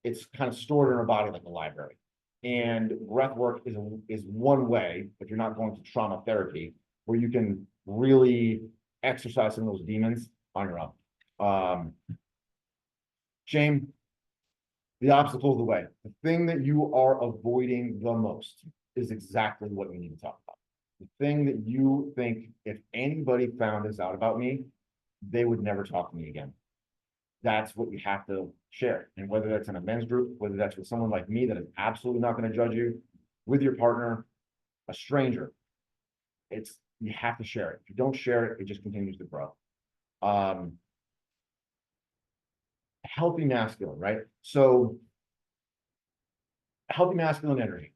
it's kind of stored in our body like a library. And breath work is one way, if you're not going to trauma therapy, where you can really exercise some of those demons on your own. Shame, the obstacle is the way. The thing that you are avoiding the most is exactly what you need to talk about. The thing that you think, if anybody found this out about me, they would never talk to me again. That's what you have to share. And whether that's in a men's group, whether that's with someone like me that is absolutely not going to judge you, with your partner, a stranger, you have to share it. If you don't share it, it just continues to grow. Healthy masculine, right? So healthy masculine energy.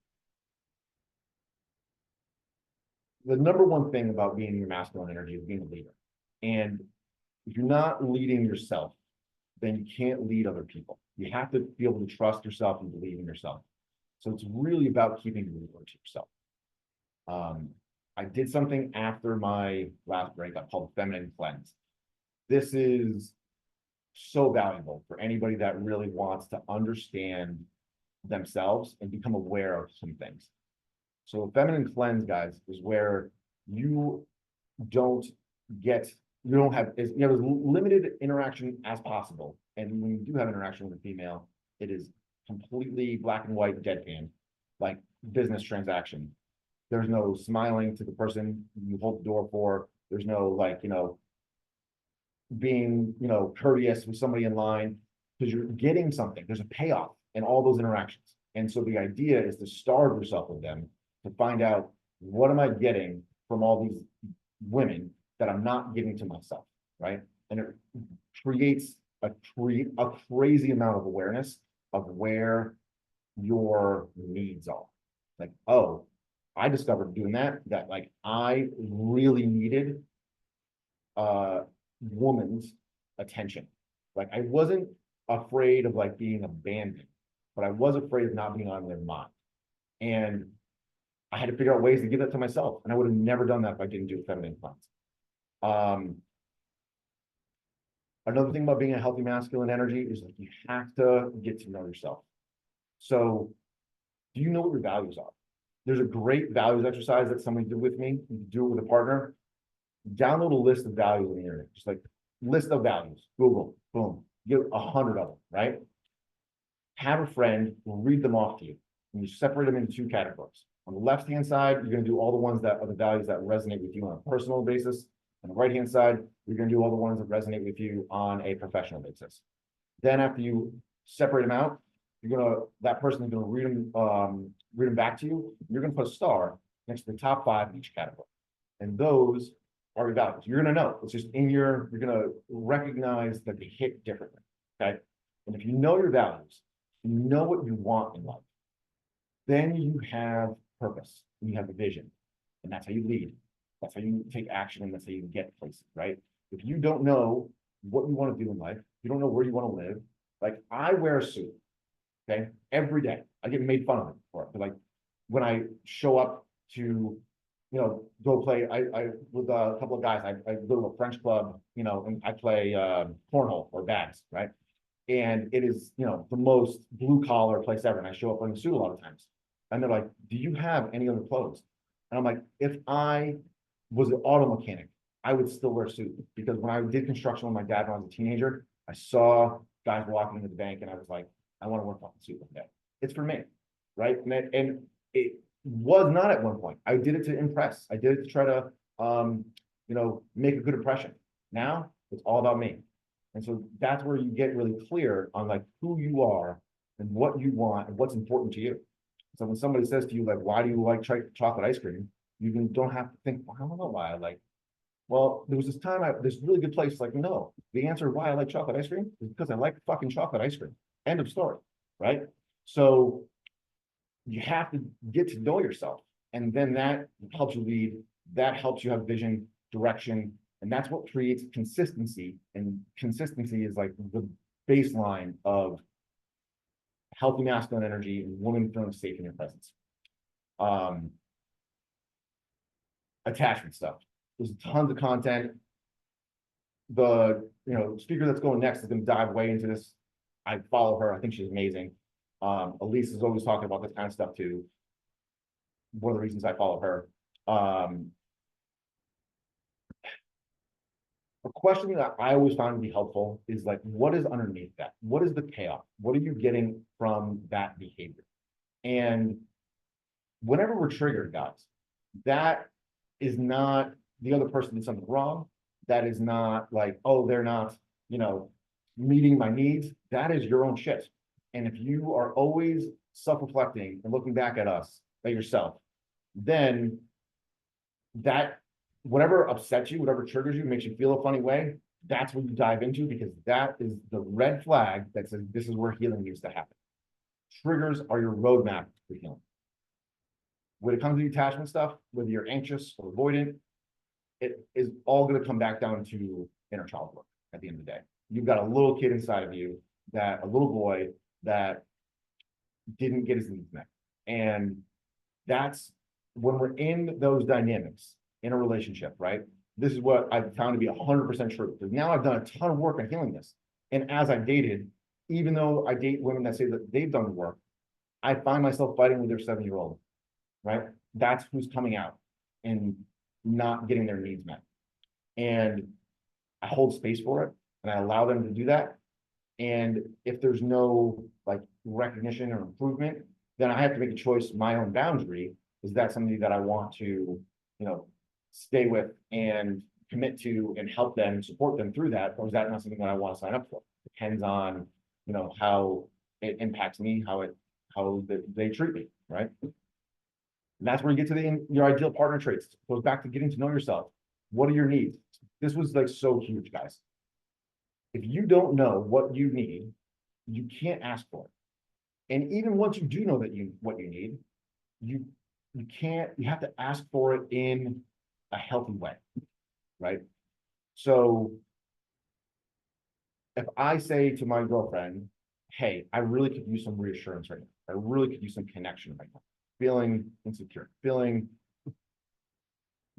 The number one thing about being in your masculine energy is being a leader. And if you're not leading yourself, then you can't lead other people. You have to be able to trust yourself and believe in yourself. So it's really about keeping your word to yourself. I did something after my last breakup called the feminine cleanse. This is so valuable for anybody that really wants to understand themselves and become aware of some things. So a feminine cleanse, guys, is where you don't have as limited interaction as possible. And when you do have interaction with a female, it is completely black and white, deadpan, like business transaction. There's no smiling to the person you hold the door for. There's no, like, being, courteous with somebody in line, because you're getting something. There's a payoff in all those interactions. And so the idea is to starve yourself with them to find out, what am I getting from all these women that I'm not giving to myself, right? And it creates a crazy amount of awareness of where your needs are. Like, oh, I discovered doing that like I really needed woman's attention. Like, I wasn't afraid of like being abandoned, but I was afraid of not being on their mind. And I had to figure out ways to give that to myself. And I would have never done that if I didn't do feminine cleanse. Another thing about being a healthy masculine energy is that you have to get to know yourself. So, do you know what your values are? There's a great values exercise that somebody did with me. You can do it with a partner. Download a list of values on the internet, just like list of values. Google, boom, get 100 of them, right? Have a friend read them off to you, and you separate them into two categories. On the left-hand side, you're going to do all the ones that are the values that resonate with you on a personal basis. On the right-hand side, you're going to do all the ones that resonate with you on a professional basis. Then after you separate them out, that person is going to read them back to you. You're going to put a star next to the top 5 in each category. And those are your values. You're going to know. It's just you're going to recognize that they hit differently. Okay. And if you know your values, you know what you want in life, then you have purpose, and you have a vision. And that's how you lead. That's how you take action, and that's how you get places, right? If you don't know what you want to do in life, you don't know where you want to live. Like, I wear a suit, okay, every day. I get made fun of for it. But like, when I show up to, go play, I with a couple of guys, I go to a French club, and I play cornhole or bags, right? And it is, the most blue collar place ever. And I show up in a suit a lot of times. And they're like, do you have any other clothes? And I'm like, if I was an auto mechanic, I would still wear a suit, because when I did construction with my dad when I was a teenager, I saw guys walking into the bank and I was like, I want to work on the suit one day. It's for me, right? And it was not at one point. I did it to impress. I did it to try to, make a good impression. Now it's all about me. And so that's where you get really clear on like who you are and what you want and what's important to you. So when somebody says to you, like, why do you like chocolate ice cream? Don't have to think, well, I don't know why I like. Well, there was this time this really good place, like, no, the answer why I like chocolate ice cream is because I like fucking chocolate ice cream. End of story. Right. So you have to get to know yourself. And then that helps you lead, that helps you have vision, direction, and that's what creates consistency. And consistency is like the baseline of healthy masculine energy and women feeling safe in your presence. Attachment stuff. There's tons of content. The speaker that's going next is going to dive way into this. I follow her. I think she's amazing. Elise is always talking about this kind of stuff too. One of the reasons I follow her. A question that I always found to be helpful is like, what is underneath that? What is the payoff? What are you getting from that behavior? And whenever we're triggered, guys, that is not the other person did something wrong. That is not like, oh, they're not, meeting my needs. That is your own shit. And if you are always self-reflecting and looking back at yourself, then that whatever upsets you, whatever triggers you, makes you feel a funny way, that's what you dive into, because that is the red flag that says this is where healing needs to happen. Triggers are your roadmap for healing. When it comes to attachment stuff, whether you're anxious or avoidant, it is all going to come back down to inner child work at the end of the day. You've got a little kid inside of you, a little boy that didn't get his needs met. And that's when we're in those dynamics in a relationship, right? This is what I've found to be 100% true. Because now I've done a ton of work on healing this. And as I've dated, even though I date women that say that they've done the work, I find myself fighting with their 7-year-old, right? That's who's coming out and not getting their needs met. And I hold space for it and I allow them to do that. And if there's no like recognition or improvement, then I have to make a choice, my own boundary. Is that something that I want to, stay with and commit to and help them and support them through that? Or is that not something that I want to sign up for? Depends on, how it impacts me, how they treat me, right? And that's where you get to your ideal partner traits. It goes back to getting to know yourself. What are your needs? This was like so huge, guys. If you don't know what you need, you can't ask for it. And even once you do know what you need, you have to ask for it in a healthy way, right? So if I say to my girlfriend, hey, I really could use some reassurance right now. I really could use some connection right now. Feeling insecure, feeling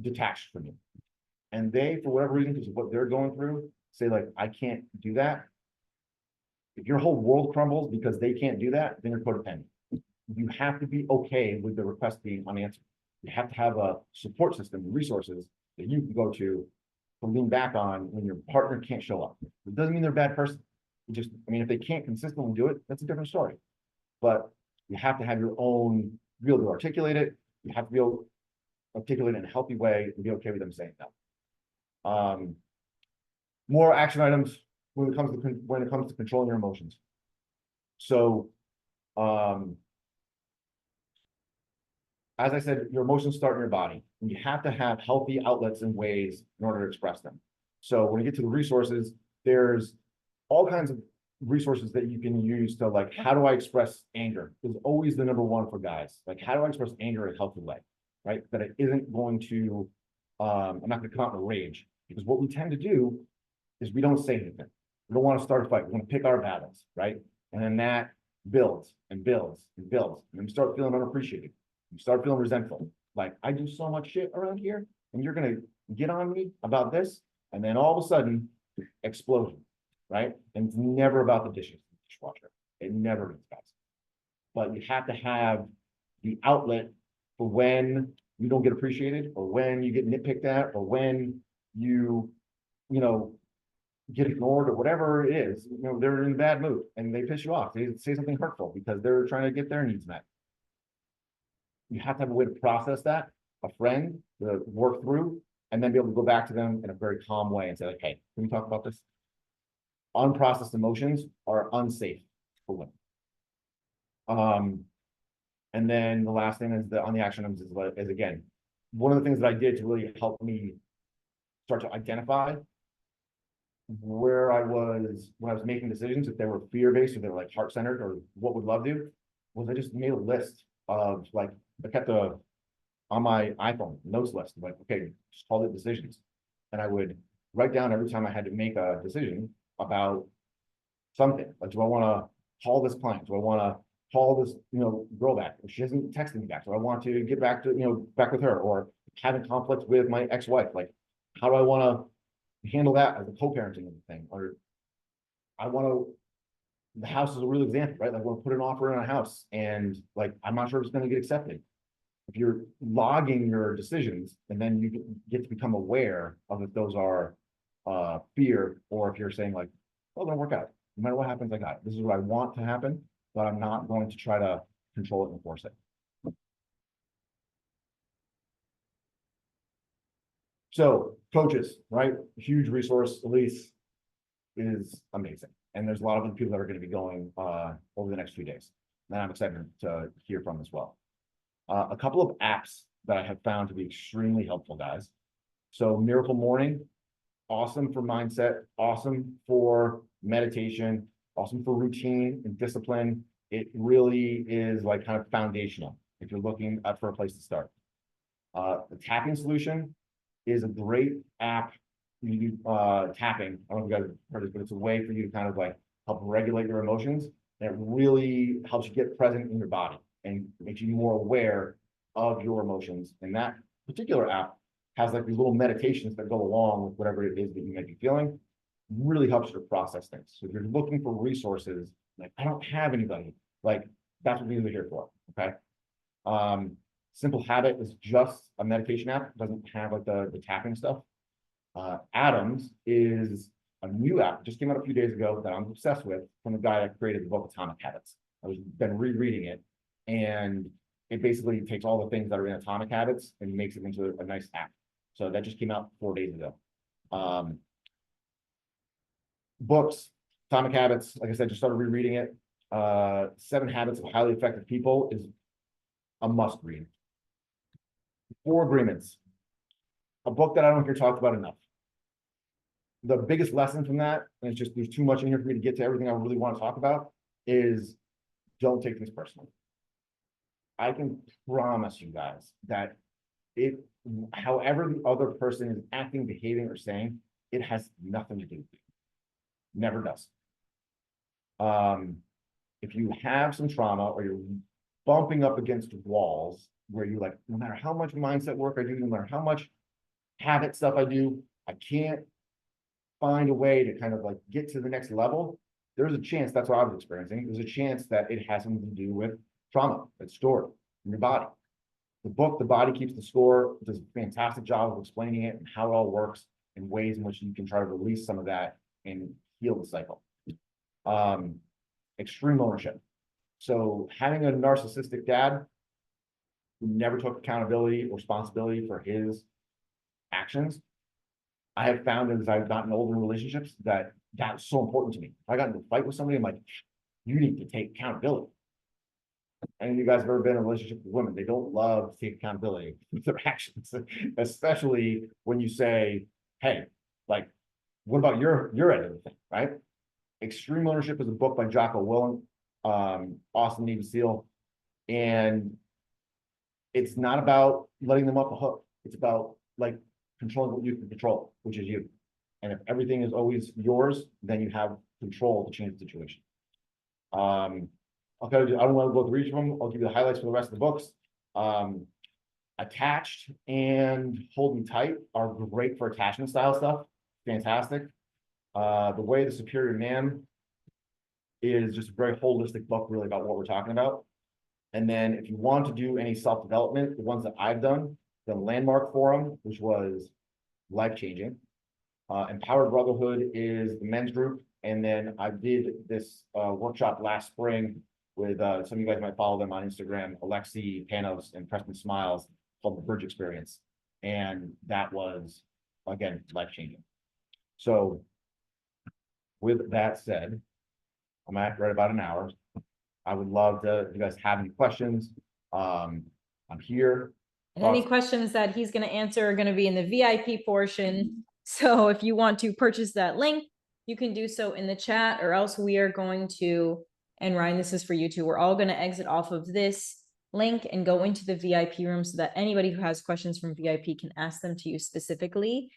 detached from you. And they, for whatever reason, because of what they're going through, say like, I can't do that. If your whole world crumbles because they can't do that, then you're codependent. You have to be okay with the request being unanswered. You have to have a support system, resources that you can go to lean back on when your partner can't show up. It doesn't mean they're a bad person. If they can't consistently do it, that's a different story. But you have to have your own, be able to articulate it. You have to be able to articulate it in a healthy way and be okay with them saying no. More action items when it comes to controlling your emotions. So, as I said, your emotions start in your body, and you have to have healthy outlets and ways in order to express them. So when you get to the resources, there's all kinds of resources that you can use to like, how do I express anger? Is always the number one for guys. Like, how do I express anger in a healthy way, right? That it isn't going to, I'm not going to come out in a rage, because what we tend to do is we don't say anything. We don't want to start a fight. We want to pick our battles, right? And then that builds and builds and builds. And then we start feeling unappreciated. You start feeling resentful. Like, I do so much shit around here, and you're going to get on me about this. And then all of a sudden, explosion, right? And it's never about the dishes, the dishwasher. It never is, guys. But you have to have the outlet for when you don't get appreciated, or when you get nitpicked at, or when you get ignored, or whatever it is. They're in a bad mood and they piss you off. They say something hurtful because they're trying to get their needs met. You have to have a way to process that, a friend to work through, and then be able to go back to them in a very calm way and say, like, hey, can we talk about this? unprocessed emotions are unsafe for women. And then the last thing is on the action items is again, one of the things that I did to really help me start to identify where I was when I was making decisions, if they were fear-based or they were like heart-centered or what would love do, was I just made a list of like, I kept on my iPhone notes list, like, okay, just call it decisions. And I would write down every time I had to make a decision about something. Like, do I want to call this client? Do I want to call this, girl back? If she hasn't texted me back, do I want to get back to, back with her? Or having conflict with my ex-wife? Like, how do I want to handle that as a co-parenting thing? Or I want to, the house is a real example, right? Like, I want to put an offer in a house and like, I'm not sure if it's going to get accepted. If you're logging your decisions and then you get to become aware of if those are fear, or if you're saying like, well, it's gonna work out. No matter what happens, I got it. This is what I want to happen, but I'm not going to try to control it and force it. So coaches, right? Huge resource. Elise is amazing. And there's a lot of other people that are going to be going over the next few days. And I'm excited to hear from as well. A couple of apps that I have found to be extremely helpful, guys. So Miracle Morning, awesome for mindset, awesome for meditation, awesome for routine and discipline. It really is like kind of foundational if you're looking for a place to start. The tapping solution is a great app. You do tapping. I don't know if you guys have heard it, but it's a way for you to kind of like help regulate your emotions. And it really helps you get present in your body and makes you more aware of your emotions. And that particular app has like these little meditations that go along with whatever it is that you might be feeling. Really helps you to process things. So if you're looking for resources, like I don't have anybody, like that's what these are here for. Okay. Simple Habit is just a meditation app. It doesn't have like the tapping stuff. Atoms is a new app, just came out a few days ago that I'm obsessed with, from the guy that created the book Atomic Habits. Been rereading it, and it basically takes all the things that are in Atomic Habits and makes it into a nice app. So that just came out 4 days ago. Books, Atomic Habits, like I said, just started rereading it. 7 Habits of Highly Effective People is a must read. 4 Agreements, a book that I don't hear talked about enough. The biggest lesson from that, and it's just there's too much in here for me to get to everything I really want to talk about, is don't take things personally. I can promise you guys that however the other person is acting, behaving, or saying, it has nothing to do with you. Never does. If you have some trauma or you're bumping up against walls where you like, no matter how much mindset work I do, no matter how much habit stuff I do, I can't find a way to kind of like get to the next level, there's a chance, that's what I was experiencing, there's a chance that it has something to do with trauma that's stored in your body. The book, The Body Keeps the Score, does a fantastic job of explaining it and how it all works in ways in which you can try to release some of that and heal the cycle. Extreme ownership. So having a narcissistic dad who never took accountability or responsibility for his actions, I have found as I've gotten older in relationships that that's so important to me. If I got into a fight with somebody, I'm like, you need to take accountability. And you guys have ever been in a relationship with women, they don't love to take accountability for their actions, especially when you say, hey, like, what about your end of the thing, right? Extreme Ownership is a book by Jocko Willink, awesome Navy SEAL. And it's not about letting them off the hook. It's about like controlling what you can control, which is you. And if everything is always yours, then you have control to change the situation. Okay, I don't want to go through each of them. I'll give you the highlights for the rest of the books. Attached and Hold Me Tight are great for attachment style stuff. Fantastic. The Way of the Superior Man is just a very holistic book, really, about what we're talking about. And then if you want to do any self-development, the ones that I've done, the Landmark Forum, which was life-changing. Empowered Brotherhood is the men's group. And then I did this workshop last spring with some of you guys might follow them on Instagram, Alexi Panos and Preston Smiles, called the Bridge Experience. And that was, again, life-changing. So with that said, I'm at right about an hour. I would love to, if you guys have any questions, I'm here. And any Thoughts? questions that he's going to answer are going to be in the VIP portion. So if you want to purchase that link, you can do so in the chat, or else we are going to, and Ryan, this is for you too, we're all going to exit off of this link and go into the VIP room so that anybody who has questions from VIP can ask them to you specifically.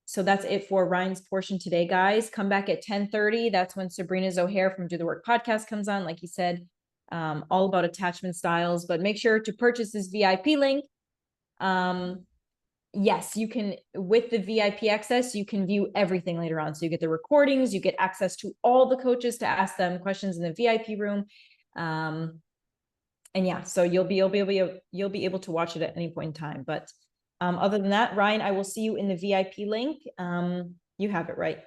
So that's it for Ryan's portion today, guys. Come back at 10:30. That's when Sabrina Zohair from Do the Work podcast comes on, like he said, all about attachment styles. But make sure to purchase this VIP link. Yes, you can, with the VIP access, you can view everything later on. So you get the recordings, you get access to all the coaches to ask them questions in the VIP room. And yeah, so you'll be able to watch it at any point in time. But other than that, Ryan, I will see you in the VIP link. You have it, right?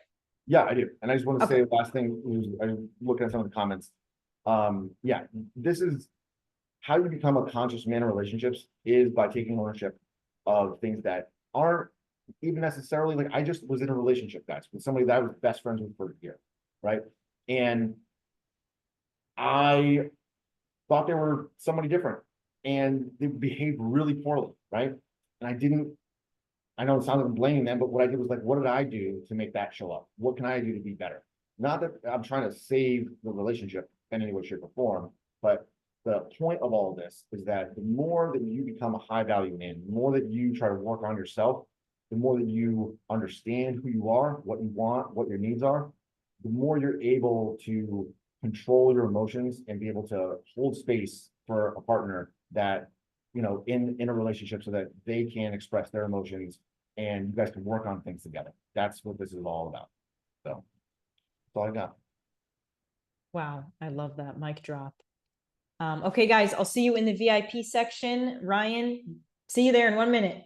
Yeah, I do. And I just want to Okay. say last thing, I'm looking at some of the comments. Yeah, this is how you become a conscious man in relationships is by taking ownership of things that aren't even necessarily like, I just was in a relationship, guys, with somebody that I was best friends with for a year, right? And I thought they were somebody different and they behaved really poorly, right? And I know it sounds like I'm blaming them, but what I did was like, what did I do to make that show up? What can I do to be better? Not that I'm trying to save the relationship in any way, shape, or form, but the point of all of this is that the more that you become a high value man, the more that you try to work on yourself, the more that you understand who you are, what you want, what your needs are, the more you're able to control your emotions and be able to hold space for a partner that, you know, in a relationship so that they can express their emotions and you guys can work on things together. That's what this is all about. So that's all I got. Wow, I love that mic drop. Okay, guys, I'll see you in the VIP section. Ryan, see you there in 1 minute.